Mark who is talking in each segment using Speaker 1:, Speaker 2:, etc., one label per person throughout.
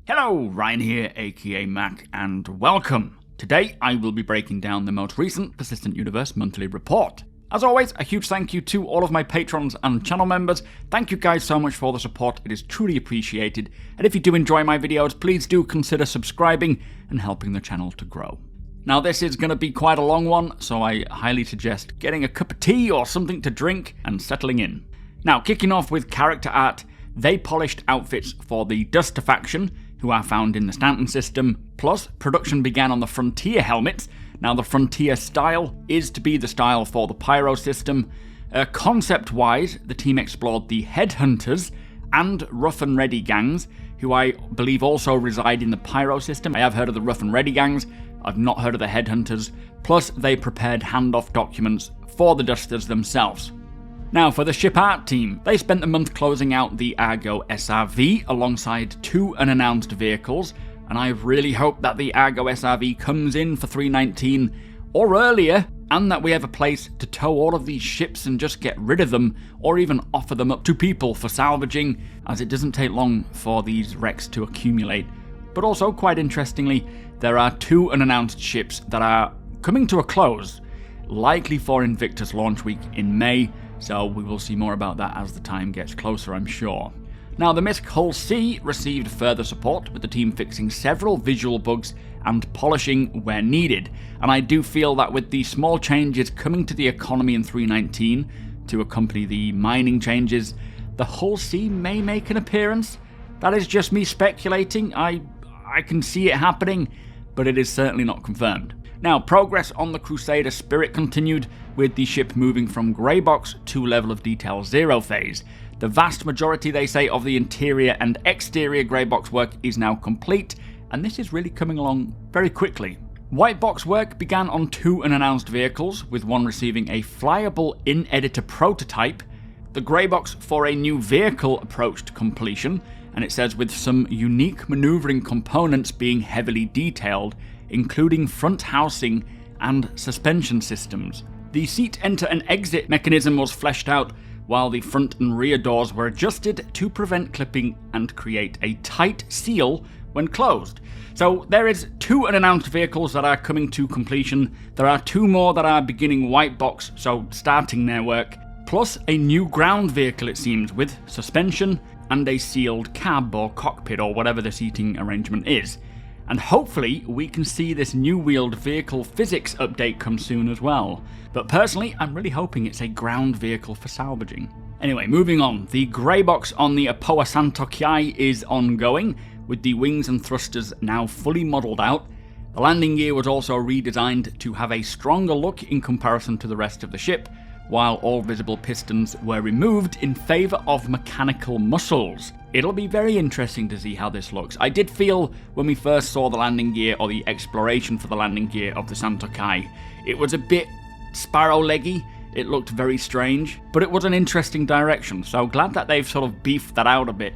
Speaker 1: Hello, Ryan here, aka Mac, and welcome. Today I will be breaking down the most recent Persistent Universe monthly report. As always, a huge thank you to all of my patrons and channel members. Thank you guys so much for the support, it is truly appreciated. And if you do enjoy my videos, please do consider subscribing and helping the channel to grow. Now this is going to be quite a long one, so I highly suggest getting a cup of tea or something to drink and settling in. Now kicking off with character art, they polished outfits for the Duster faction, who are found in the Stanton system, plus production began on the Frontier helmets. Now the Frontier style is to be the style for the Pyro system. Concept-wise, the team explored the Headhunters and Rough and Ready gangs, who I believe also reside in the Pyro system. I have heard of the Rough and Ready gangs, I've not heard of the Headhunters, plus they prepared handoff documents for the Dusters themselves. Now for the ship art team, they spent the month closing out the Argo SRV alongside two unannounced vehicles, and I really hope that the Argo SRV comes in for 319 or earlier, and that we have a place to tow all of these ships and just get rid of them, or even offer them up to people for salvaging, as it doesn't take long for these wrecks to accumulate. But also, quite interestingly, there are two unannounced ships that are coming to a close, likely for Invictus launch week in May, so we will see more about that as the time gets closer, I'm sure. Now, the MISC Hull C received further support, with the team fixing several visual bugs and polishing where needed, and I do feel that with the small changes coming to the economy in 319 to accompany the mining changes, the Hull C may make an appearance. That is just me speculating. I can see it happening, but it is certainly not confirmed. Now, progress on the Crusader Spirit continued, with the ship moving from grey box to level of detail 0 phase. The vast majority, they say, of the interior and exterior grey box work is now complete, and this is really coming along very quickly. White box work began on two unannounced vehicles, with one receiving a flyable in-editor prototype. The grey box for a new vehicle approached completion, and it says with some unique manoeuvring components being heavily detailed, including front housing and suspension systems. The seat enter and exit mechanism was fleshed out, while the front and rear doors were adjusted to prevent clipping and create a tight seal when closed. So there is two unannounced vehicles that are coming to completion. There are two more that are beginning white box, so starting their work, plus a new ground vehicle, it seems, with suspension and a sealed cab or cockpit or whatever the seating arrangement is. And hopefully we can see this new wheeled vehicle physics update come soon as well. But personally, I'm really hoping it's a ground vehicle for salvaging. Anyway, moving on. The grey box on the Apoa Santokai is ongoing, with the wings and thrusters now fully modelled out. The landing gear was also redesigned to have a stronger look in comparison to the rest of the ship, while all visible pistons were removed in favour of mechanical muscles. It'll be very interesting to see how this looks. I did feel when we first saw the landing gear, or the exploration for the landing gear of the Santokai, it was a bit sparrow-leggy. It looked very strange, but it was an interesting direction, so glad that they've sort of beefed that out a bit,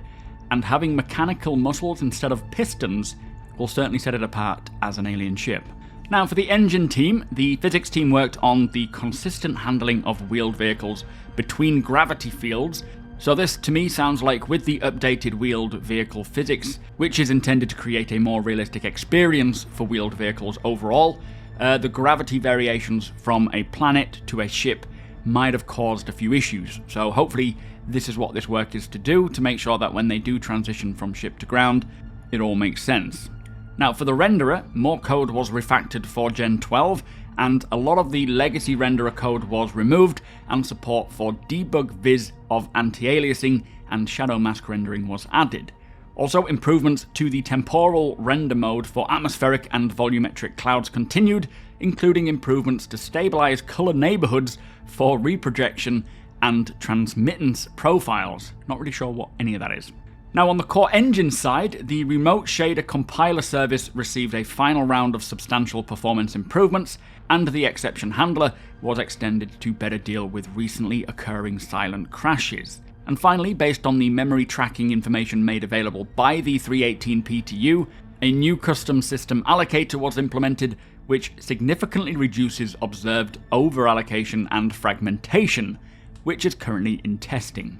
Speaker 1: and having mechanical muscles instead of pistons will certainly set it apart as an alien ship. Now for the engine team, the physics team worked on the consistent handling of wheeled vehicles between gravity fields. So this to me sounds like with the updated wheeled vehicle physics, which is intended to create a more realistic experience for wheeled vehicles overall, the gravity variations from a planet to a ship might have caused a few issues. So hopefully this is what this work is to do, to make sure that when they do transition from ship to ground, it all makes sense. Now for the renderer, more code was refactored for Gen 12, and a lot of the legacy renderer code was removed, and support for debug viz of anti-aliasing and shadow mask rendering was added. Also, improvements to the temporal render mode for atmospheric and volumetric clouds continued, including improvements to stabilize color neighborhoods for reprojection and transmittance profiles. Not really sure what any of that is. Now on the core engine side, the remote shader compiler service received a final round of substantial performance improvements, and the exception handler was extended to better deal with recently occurring silent crashes. And finally, based on the memory tracking information made available by the 318 PTU, a new custom system allocator was implemented, which significantly reduces observed over-allocation and fragmentation, which is currently in testing.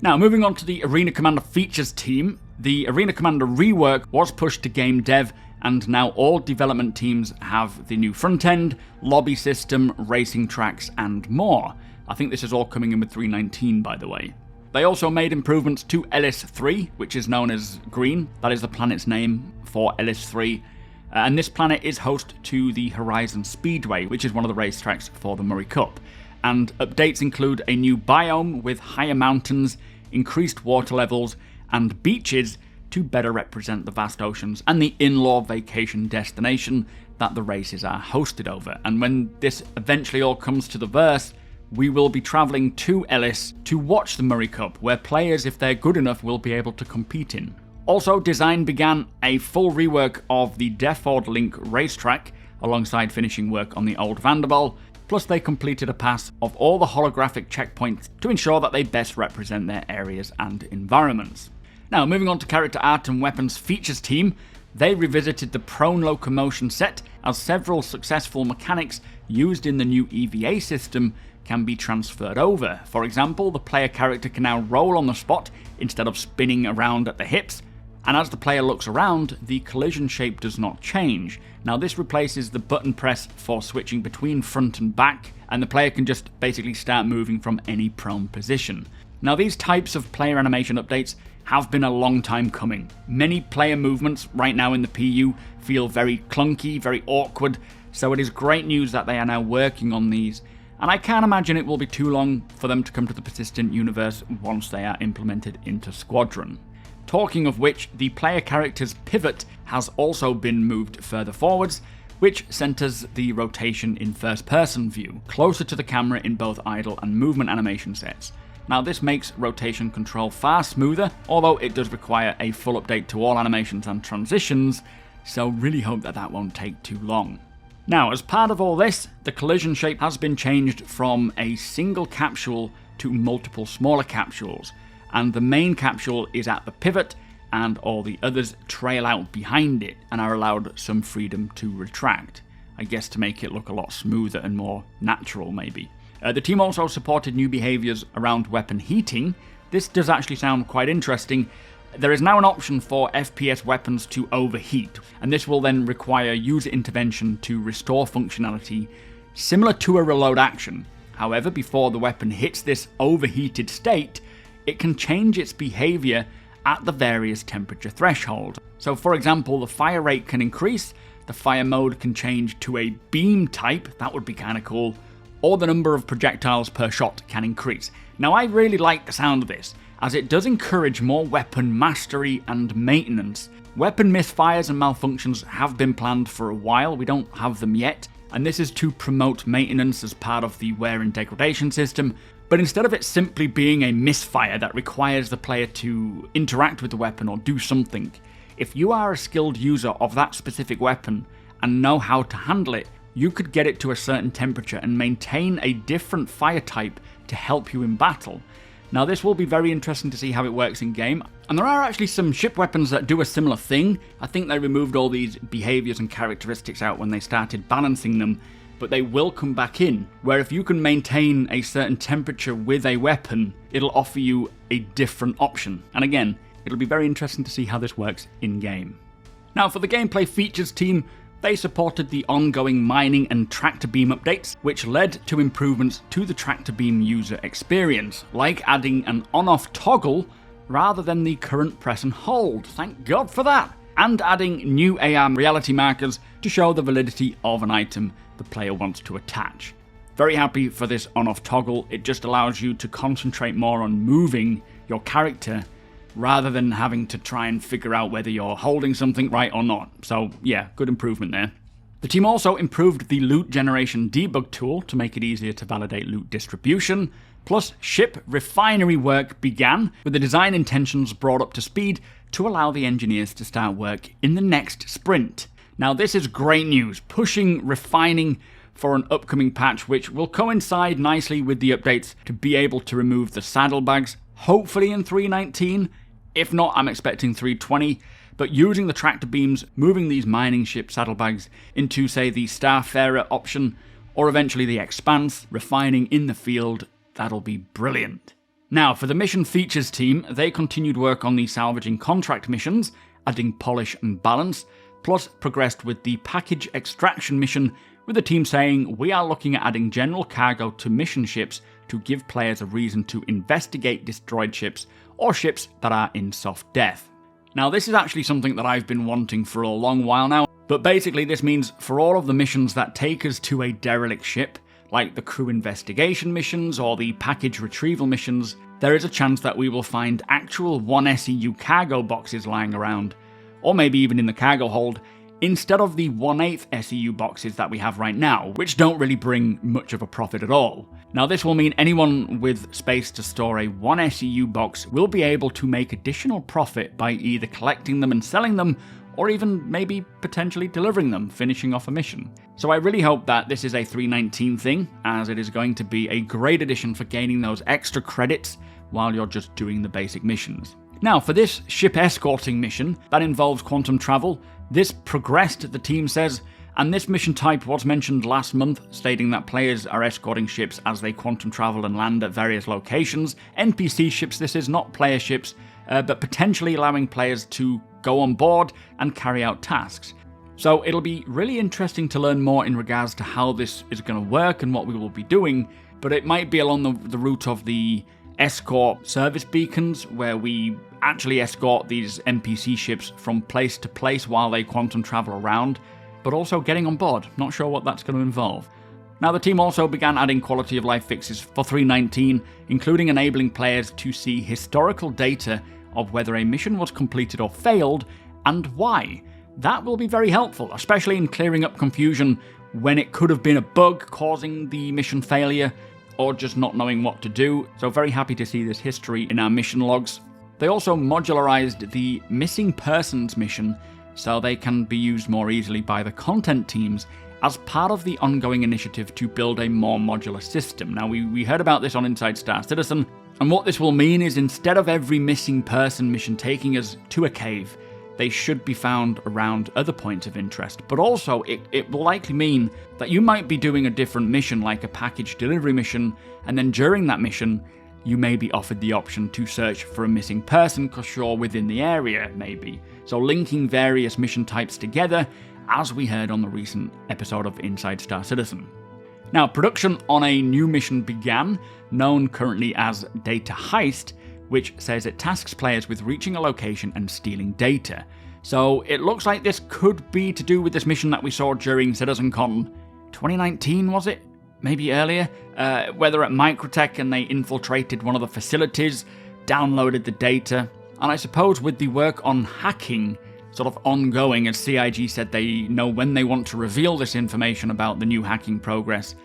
Speaker 1: Now, moving on to the Arena Commander Features team, The Arena Commander rework was pushed to game dev, and now all development teams have the new front end, lobby system, racing tracks, and more. I think this is all coming in with 3.19, by the way. They also made improvements to Ellis 3, which is known as Green. That is the planet's name for Ellis 3. And this planet is host to the Horizon Speedway, which is one of the racetracks for the Murray Cup. And updates include a new biome with higher mountains, increased water levels, and beaches to better represent the vast oceans and the in-law vacation destination that the races are hosted over. And when this eventually all comes to the verse, we will be travelling to Ellis to watch the Murray Cup, where players, if they're good enough, will be able to compete in. Also, design began a full rework of the Deford Link racetrack, alongside finishing work on the old Vanduul, plus they completed a pass of all the holographic checkpoints to ensure that they best represent their areas and environments. Now, moving on to character art and weapons features team, they revisited the prone locomotion set, as several successful mechanics used in the new EVA system can be transferred over. For example, the player character can now roll on the spot instead of spinning around at the hips, and as the player looks around, the collision shape does not change. Now, this replaces the button press for switching between front and back, and the player can just basically start moving from any prone position. Now, these types of player animation updates have been a long time coming. Many player movements right now in the PU feel very clunky, very awkward, so it is great news that they are now working on these, and I can't imagine it will be too long for them to come to the persistent universe once they are implemented into Squadron. Talking of which, the player character's pivot has also been moved further forwards, which centers the rotation in first-person view, closer to the camera in both idle and movement animation sets. Now, this makes rotation control far smoother, although it does require a full update to all animations and transitions, so really hope that that won't take too long. Now, as part of all this, the collision shape has been changed from a single capsule to multiple smaller capsules, and the main capsule is at the pivot, and all the others trail out behind it and are allowed some freedom to retract. I guess to make it look a lot smoother and more natural, maybe. The team also supported new behaviours around weapon heating. This does actually sound quite interesting. There is now an option for FPS weapons to overheat, and this will then require user intervention to restore functionality similar to a reload action. However, before the weapon hits this overheated state, it can change its behaviour at the various temperature thresholds. So for example, the fire rate can increase, the fire mode can change to a beam type, that would be kind of cool, or the number of projectiles per shot can increase. Now, I really like the sound of this, as it does encourage more weapon mastery and maintenance. Weapon misfires and malfunctions have been planned for a while, we don't have them yet, and this is to promote maintenance as part of the wear and degradation system, but instead of it simply being a misfire that requires the player to interact with the weapon or do something, if you are a skilled user of that specific weapon and know how to handle it, you could get it to a certain temperature and maintain a different fire type to help you in battle. Now, this will be very interesting to see how it works in game, and there are actually some ship weapons that do a similar thing. I think they removed all these behaviours and characteristics out when they started balancing them, but they will come back in, where if you can maintain a certain temperature with a weapon, it'll offer you a different option. And again, it'll be very interesting to see how this works in game. Now, for the gameplay features team, they supported the ongoing mining and tractor beam updates, which led to improvements to the tractor beam user experience, like adding an on-off toggle rather than the current press and hold, thank God for that, and adding new AR reality markers to show the validity of an item the player wants to attach. Very happy for this on-off toggle, it just allows you to concentrate more on moving your character rather than having to try and figure out whether you're holding something right or not. So yeah, good improvement there. The team also improved the loot generation debug tool to make it easier to validate loot distribution, plus ship refinery work began, with the design intentions brought up to speed to allow the engineers to start work in the next sprint. Now, this is great news, pushing refining for an upcoming patch which will coincide nicely with the updates to be able to remove the saddlebags, hopefully in 3.19. If not, I'm expecting 3.20, but using the tractor beams, moving these mining ship saddlebags into, say, the Starfarer option, or eventually the Expanse, refining in the field, that'll be brilliant. Now, for the mission features team, they continued work on the salvaging contract missions, adding polish and balance, plus progressed with the package extraction mission, with the team saying, we are looking at adding general cargo to mission ships to give players a reason to investigate destroyed ships or ships that are in soft death. Now, this is actually something that I've been wanting for a long while now, but basically this means for all of the missions that take us to a derelict ship, like the crew investigation missions or the package retrieval missions, there is a chance that we will find actual 1 SEU cargo boxes lying around, or maybe even in the cargo hold, instead of the 1/8 SEU boxes that we have right now, which don't really bring much of a profit at all. Now, this will mean anyone with space to store a 1 SEU box will be able to make additional profit by either collecting them and selling them, or even maybe potentially delivering them, finishing off a mission. So I really hope that this is a 319 thing, as it is going to be a great addition for gaining those extra credits while you're just doing the basic missions. Now, for this ship escorting mission that involves quantum travel, this progressed, the team says, and this mission type was mentioned last month, stating that players are escorting ships as they quantum travel and land at various locations. NPC ships, this is, not player ships, but potentially allowing players to go on board and carry out tasks. So it'll be really interesting to learn more in regards to how this is going to work and what we will be doing, but it might be along the route of the escort service beacons, where we actually escort these NPC ships from place to place while they quantum travel around, but also getting on board. Not sure what that's going to involve. Now, the team also began adding quality of life fixes for 319, including enabling players to see historical data of whether a mission was completed or failed, and why. That will be very helpful, especially in clearing up confusion when it could have been a bug causing the mission failure, or just not knowing what to do, so very happy to see this history in our mission logs. They also modularized the missing persons mission so they can be used more easily by the content teams as part of the ongoing initiative to build a more modular system. Now, we heard about this on Inside Star Citizen, and what this will mean is instead of every missing person mission taking us to a cave, they should be found around other points of interest. But also, it will likely mean that you might be doing a different mission, like a package delivery mission, and then during that mission, you may be offered the option to search for a missing person because you're within the area, maybe. So linking various mission types together, as we heard on the recent episode of Inside Star Citizen. Now, production on a new mission began, known currently as Data Heist, which says it tasks players with reaching a location and stealing data. So it looks like this could be to do with this mission that we saw during CitizenCon 2019, was it? Maybe earlier? Where they're at Microtech and they infiltrated one of the facilities, downloaded the data. And I suppose with the work on hacking sort of ongoing, as CIG said they know when they want to reveal this information about the new hacking progress,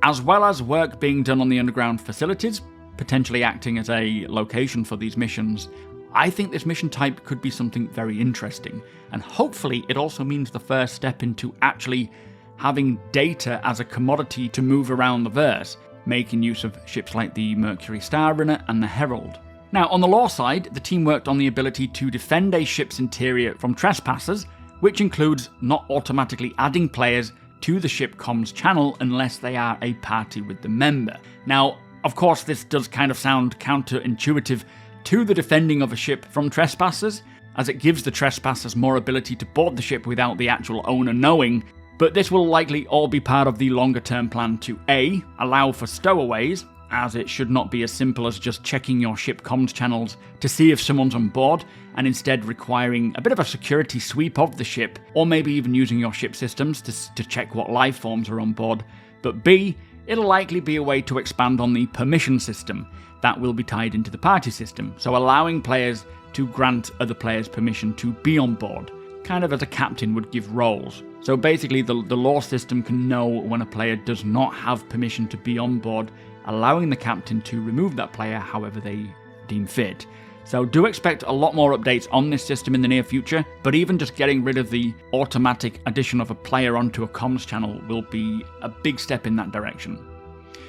Speaker 1: as well as work being done on the underground facilities, potentially acting as a location for these missions, I think this mission type could be something very interesting. And hopefully it also means the first step into actually having data as a commodity to move around the verse, making use of ships like the Mercury Star Runner and the Herald. Now, on the lore side, the team worked on the ability to defend a ship's interior from trespassers, which includes not automatically adding players to the ship comms channel unless they are a party with the member. Now, of course, this does kind of sound counterintuitive to the defending of a ship from trespassers, as it gives the trespassers more ability to board the ship without the actual owner knowing, but this will likely all be part of the longer-term plan to A, allow for stowaways, as it should not be as simple as just checking your ship comms channels to see if someone's on board, and instead requiring a bit of a security sweep of the ship, or maybe even using your ship systems to check what life forms are on board. But B, it'll likely be a way to expand on the permission system that will be tied into the party system, so allowing players to grant other players permission to be on board, kind of as a captain would give roles. So basically the lore system can know when a player does not have permission to be on board, allowing the captain to remove that player however they deem fit. So do expect a lot more updates on this system in the near future, but even just getting rid of the automatic addition of a player onto a comms channel will be a big step in that direction.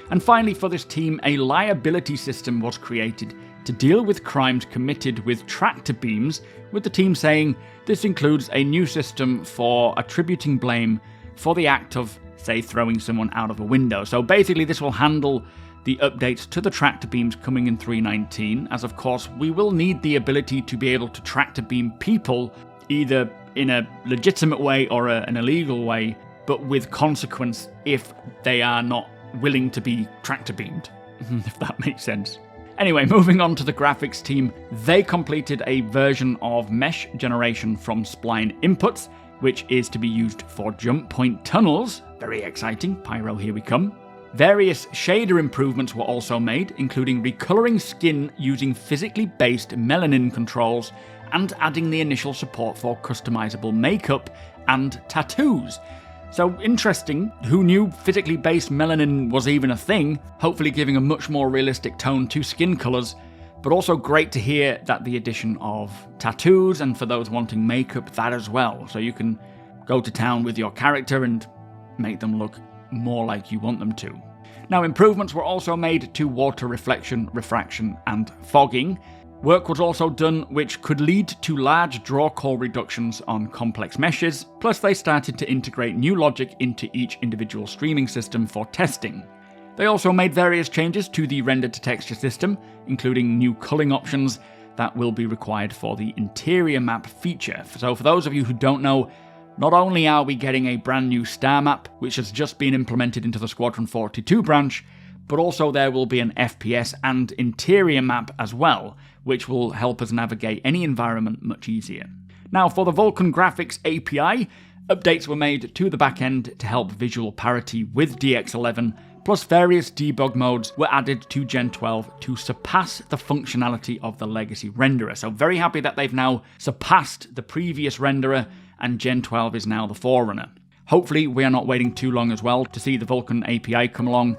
Speaker 1: And finally, for this team, a liability system was created to deal with crimes committed with tractor beams, with the team saying this includes a new system for attributing blame for the act of say, throwing someone out of a window. So basically this will handle the updates to the tractor beams coming in 3.19, as of course we will need the ability to be able to tractor beam people, either in a legitimate way or an illegal way, but with consequence if they are not willing to be tractor beamed, if that makes sense. Anyway, moving on to the graphics team, they completed a version of mesh generation from spline inputs, which is to be used for jump point tunnels. Very exciting, Pyro, here we come. Various shader improvements were also made, including recoloring skin using physically based melanin controls and adding the initial support for customizable makeup and tattoos. So interesting, who knew physically based melanin was even a thing, hopefully giving a much more realistic tone to skin colours, but also great to hear that the addition of tattoos, and for those wanting makeup, that as well, so you can go to town with your character and make them look more like you want them to. Now, improvements were also made to water reflection, refraction, and fogging. Work was also done which could lead to large draw call reductions on complex meshes, plus they started to integrate new logic into each individual streaming system for testing. They also made various changes to the render-to-texture system, including new culling options that will be required for the interior map feature. So for those of you who don't know, not only are we getting a brand new star map, which has just been implemented into the Squadron 42 branch, but also there will be an FPS and interior map as well, which will help us navigate any environment much easier. Now, for the Vulcan graphics API, updates were made to the backend to help visual parity with DX11, plus various debug modes were added to Gen 12 to surpass the functionality of the legacy renderer. So very happy that they've now surpassed the previous renderer, and Gen 12 is now the forerunner. Hopefully we are not waiting too long as well to see the Vulcan API come along,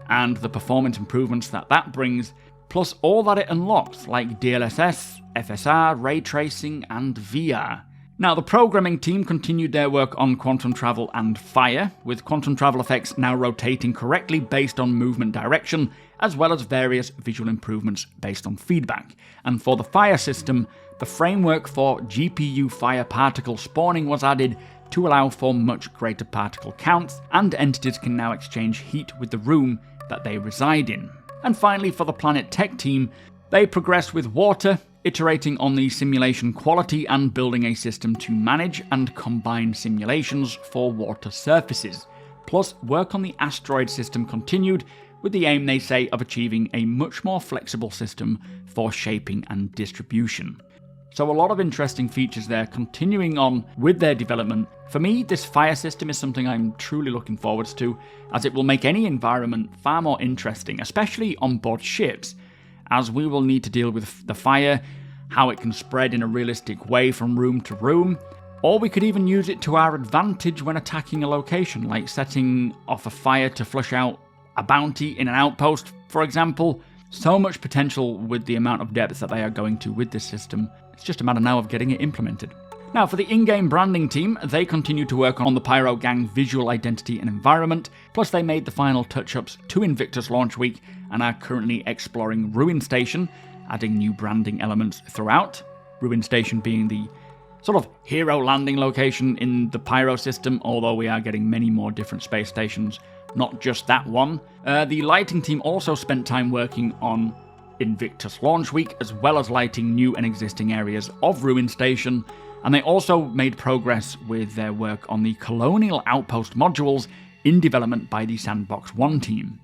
Speaker 1: and the performance improvements that brings, plus all that it unlocks, like DLSS, FSR, ray tracing, and VR. Now, the programming team continued their work on quantum travel and fire, with quantum travel effects now rotating correctly based on movement direction, as well as various visual improvements based on feedback. And for the fire system, the framework for GPU fire particle spawning was added to allow for much greater particle counts, and entities can now exchange heat with the room that they reside in. And finally, for the Planet Tech team, they progressed with water, iterating on the simulation quality and building a system to manage and combine simulations for water surfaces. Plus, work on the asteroid system continued, with the aim, they say, of achieving a much more flexible system for shaping and distribution. So a lot of interesting features there, continuing on with their development. For me, this fire system is something I'm truly looking forwards to, as it will make any environment far more interesting, especially on board ships, as we will need to deal with the fire, how it can spread in a realistic way from room to room, or we could even use it to our advantage when attacking a location, like setting off a fire to flush out a bounty in an outpost, for example. So much potential with the amount of depth that they are going to with this system. It's just a matter now of getting it implemented. Now, for the in-game branding team, they continue to work on the Pyro Gang visual identity and environment, plus they made the final touch-ups to Invictus launch week and are currently exploring Ruin Station, adding new branding elements throughout. Ruin Station being the sort of hero landing location in the Pyro system, although we are getting many more different space stations, not just that one. The lighting team also spent time working on Invictus launch week, as well as lighting new and existing areas of Ruin Station, and they also made progress with their work on the Colonial Outpost modules in development by the Sandbox 1 team.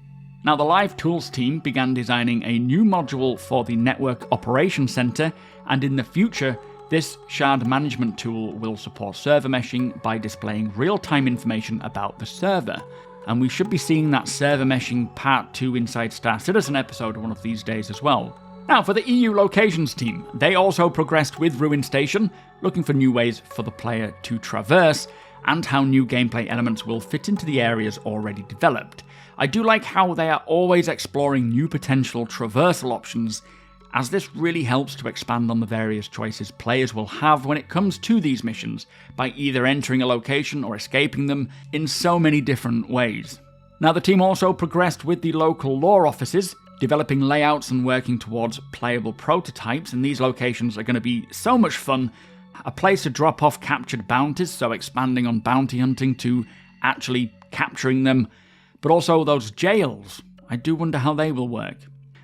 Speaker 1: Now, the Live Tools team began designing a new module for the Network Operations Center, and in the future, this shard management tool will support server meshing by displaying real-time information about the server. And we should be seeing that server meshing part 2 inside Star Citizen episode one of these days as well. Now, for the EU locations team, they also progressed with Ruin Station, looking for new ways for the player to traverse, and how new gameplay elements will fit into the areas already developed. I do like how they are always exploring new potential traversal options, as this really helps to expand on the various choices players will have when it comes to these missions, by either entering a location or escaping them in so many different ways. Now, the team also progressed with the local lore offices, developing layouts and working towards playable prototypes, and these locations are going to be so much fun. A place to drop off captured bounties, so expanding on bounty hunting to actually capturing them, but also those jails. I do wonder how they will work.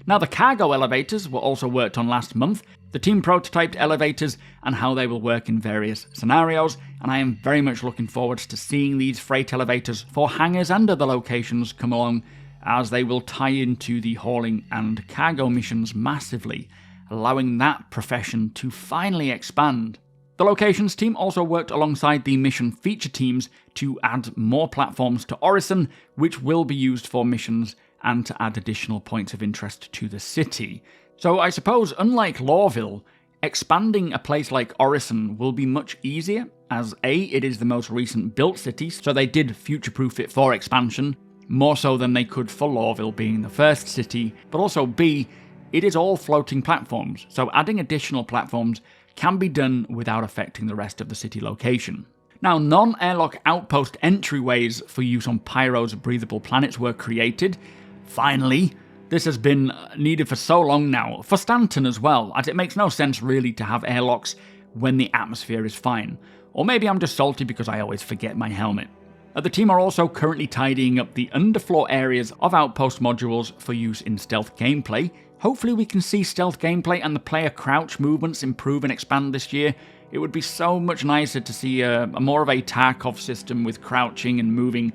Speaker 1: Now, the cargo elevators were also worked on last month. The team prototyped elevators and how they will work in various scenarios, and I am very much looking forward to seeing these freight elevators for hangars and other locations come along, as they will tie into the hauling and cargo missions massively, allowing that profession to finally expand. The locations team also worked alongside the mission feature teams to add more platforms to Orison, which will be used for missions and to add additional points of interest to the city. So I suppose, unlike Lawville, expanding a place like Orison will be much easier, as A, it is the most recent built city, so they did future-proof it for expansion, more so than they could for Lawville being the first city, but also B, it is all floating platforms, so adding additional platforms can be done without affecting the rest of the city location. Now, non-airlock outpost entryways for use on Pyro's breathable planets were created. Finally, this has been needed for so long now, for Stanton as well, as it makes no sense really to have airlocks when the atmosphere is fine. Or maybe I'm just salty because I always forget my helmet. The team are also currently tidying up the underfloor areas of outpost modules for use in stealth gameplay. Hopefully we can see stealth gameplay and the player crouch movements improve and expand this year. It would be so much nicer to see a more of a Tarkov system with crouching and moving.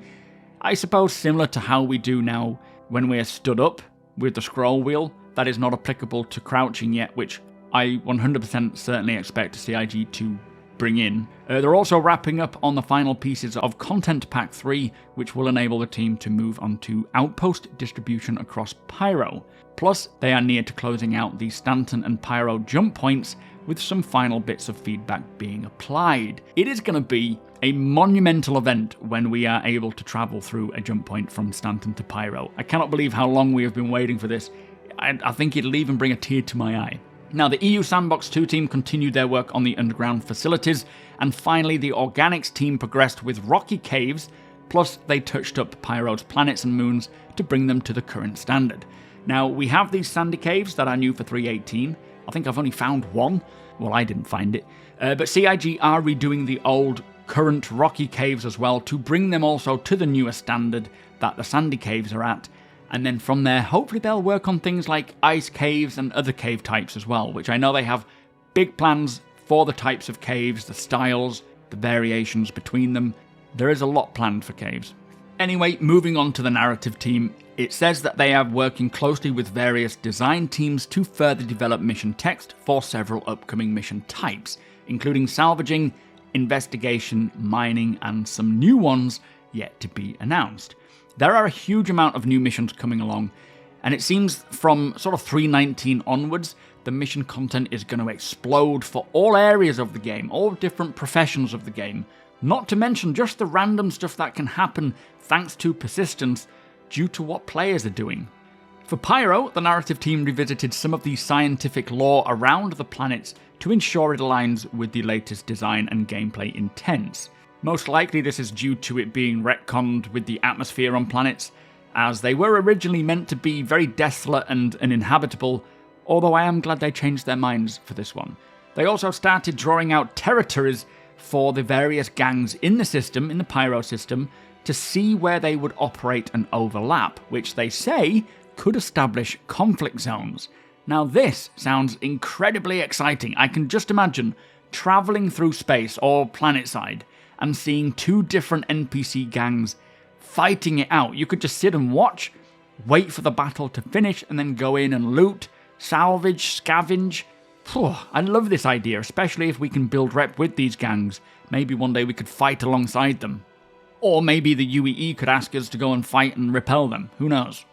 Speaker 1: I suppose similar to how we do now when we're stood up with the scroll wheel. That is not applicable to crouching yet, which I 100% certainly expect CIG to bring in. They're also wrapping up on the final pieces of Content Pack 3, which will enable the team to move on to outpost distribution across Pyro. Plus, they are near to closing out the Stanton and Pyro jump points, with some final bits of feedback being applied. It is going to be a monumental event when we are able to travel through a jump point from Stanton to Pyro. I cannot believe how long we have been waiting for this. I think it'll even bring a tear to my eye. Now, the EU Sandbox 2 team continued their work on the underground facilities, and finally the Organics team progressed with rocky caves, plus they touched up Pyro's planets and moons to bring them to the current standard. Now, we have these sandy caves that are new for 3.18. I think I've only found one. Well, I didn't find it. But CIG are redoing the old, current rocky caves as well to bring them also to the newer standard that the sandy caves are at. And then from there, hopefully they'll work on things like ice caves and other cave types as well, which I know they have big plans for the types of caves, the styles, the variations between them. There is a lot planned for caves. Anyway, moving on to the narrative team, it says that they are working closely with various design teams to further develop mission text for several upcoming mission types, including salvaging, investigation, mining, and some new ones yet to be announced. There are a huge amount of new missions coming along, and it seems from sort of 3.19 onwards, the mission content is going to explode for all areas of the game, all different professions of the game, not to mention just the random stuff that can happen thanks to persistence due to what players are doing. For Pyro, the narrative team revisited some of the scientific lore around the planets to ensure it aligns with the latest design and gameplay intents. Most likely this is due to it being retconned with the atmosphere on planets, as they were originally meant to be very desolate and uninhabitable, although I am glad they changed their minds for this one. They also started drawing out territories for the various gangs in the system, in the Pyro system, to see where they would operate and overlap, which they say could establish conflict zones. Now this sounds incredibly exciting. I can just imagine travelling through space or planetside and seeing two different NPC gangs fighting it out. You could just sit and watch, wait for the battle to finish, and then go in and loot, salvage, scavenge. I love this idea, especially if we can build rep with these gangs. Maybe one day we could fight alongside them. Or maybe the UEE could ask us to go and fight and repel them. Who knows?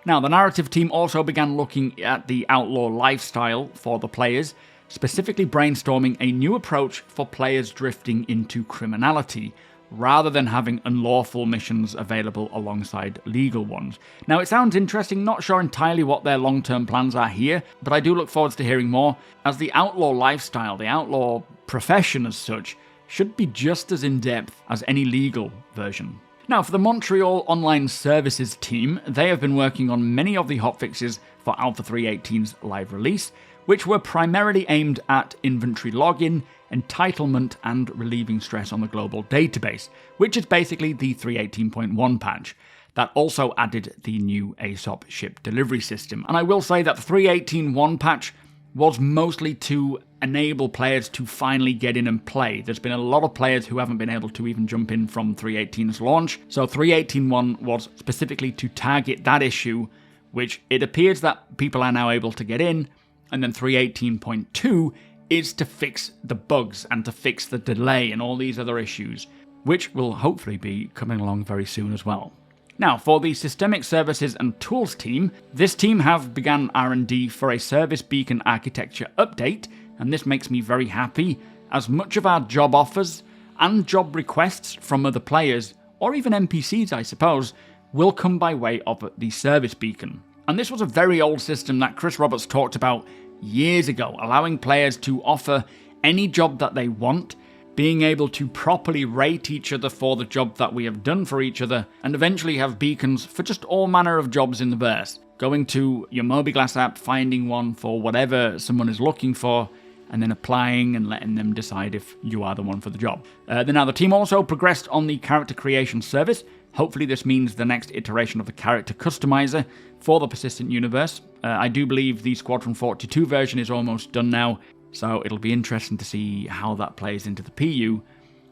Speaker 1: Now, the narrative team also began looking at the outlaw lifestyle for the players, specifically brainstorming a new approach for players drifting into criminality, rather than having unlawful missions available alongside legal ones. Now, it sounds interesting, not sure entirely what their long-term plans are here, but I do look forward to hearing more, as the outlaw lifestyle, the outlaw profession as such, should be just as in-depth as any legal version. Now, for the Montreal Online Services team, they have been working on many of the hotfixes for Alpha 3.18's live release, which were primarily aimed at inventory login, entitlement, and relieving stress on the global database, which is basically the 3.18.1 patch. That also added the new ASOP ship delivery system. And I will say that the 3.18.1 patch was mostly to enable players to finally get in and play. There's been a lot of players who haven't been able to even jump in from 3.18's launch, so 3.18.1 was specifically to target that issue, which it appears that people are now able to get in, and then 3.18.2 is to fix the bugs and to fix the delay and all these other issues, which will hopefully be coming along very soon as well. Now, for the Systemic Services and Tools team, this team have begun R&D for a service beacon architecture update, and this makes me very happy, as much of our job offers and job requests from other players, or even NPCs I suppose, will come by way of the service beacon. And this was a very old system that Chris Roberts talked about years ago, allowing players to offer any job that they want, being able to properly rate each other for the job that we have done for each other, and eventually have beacons for just all manner of jobs in the verse. Going to your Mobiglass app, finding one for whatever someone is looking for, and then applying and letting them decide if you are the one for the job. Now, the team also progressed on the character creation service. Hopefully this means the next iteration of the character customizer for the Persistent Universe. I do believe the Squadron 42 version is almost done now, so it'll be interesting to see how that plays into the PU.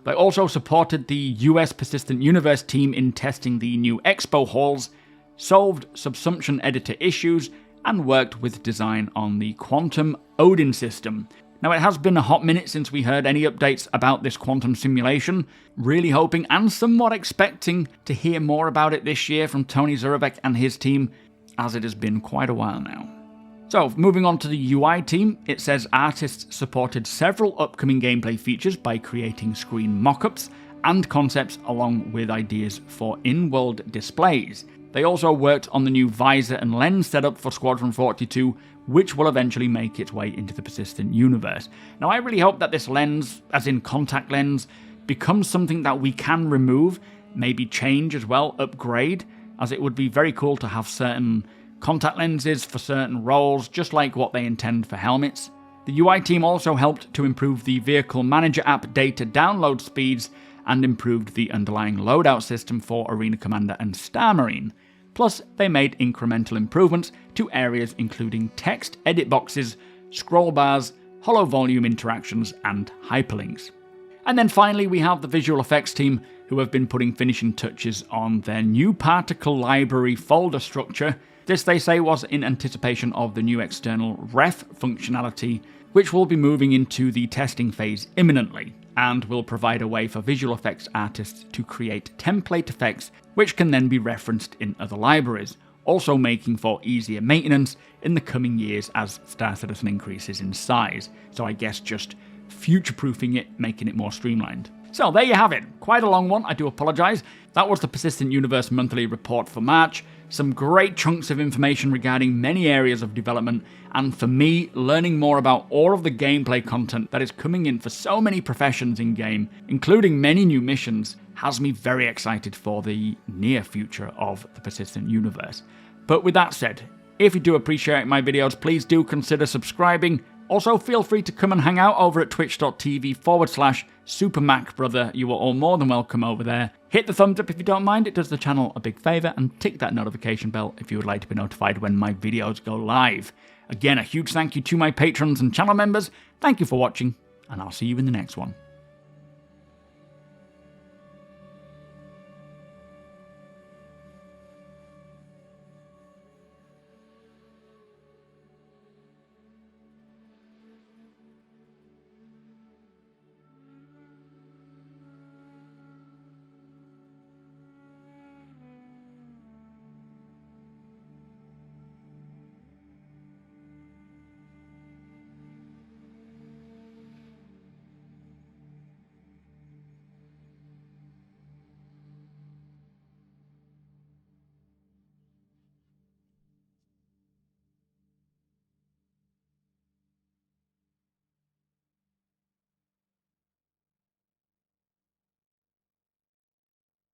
Speaker 1: They also supported the US Persistent Universe team in testing the new expo halls, solved subsumption editor issues, and worked with design on the Quantum Odin system. Now, it has been a hot minute since we heard any updates about this quantum simulation. Really hoping and somewhat expecting to hear more about it this year from Tony Zurovec and his team, as it has been quite a while now. So, moving on to the UI team, it says artists supported several upcoming gameplay features by creating screen mockups and concepts along with ideas for in-world displays. They also worked on the new visor and lens setup for Squadron 42, which will eventually make its way into the Persistent Universe. Now, I really hope that this lens, as in contact lens, becomes something that we can remove, maybe change as well, upgrade, as it would be very cool to have certain contact lenses for certain roles, just like what they intend for helmets. The UI team also helped to improve the Vehicle Manager app data download speeds and improved the underlying loadout system for Arena Commander and Star Marine. Plus, they made incremental improvements to areas including text edit boxes, scroll bars, hollow volume interactions, and hyperlinks. And then finally, we have the visual effects team, who have been putting finishing touches on their new particle library folder structure. This, they say, was in anticipation of the new external ref functionality, which will be moving into the testing phase imminently, and will provide a way for visual effects artists to create template effects which can then be referenced in other libraries, also making for easier maintenance in the coming years as Star Citizen increases in size. So I guess just future-proofing it, making it more streamlined. So there you have it. Quite a long one, I do apologise. That was the Persistent Universe monthly report for March. Some great chunks of information regarding many areas of development, and for me, learning more about all of the gameplay content that is coming in for so many professions in-game, including many new missions, has me very excited for the near future of the Persistent Universe. But with that said, if you do appreciate my videos, please do consider subscribing. Also, feel free to come and hang out over at twitch.tv/supermacbrother. You are all more than welcome over there. Hit the thumbs up if you don't mind, it does the channel a big favour, and tick that notification bell if you would like to be notified when my videos go live. Again, a huge thank you to my patrons and channel members. Thank you for watching, and I'll see you in the next one.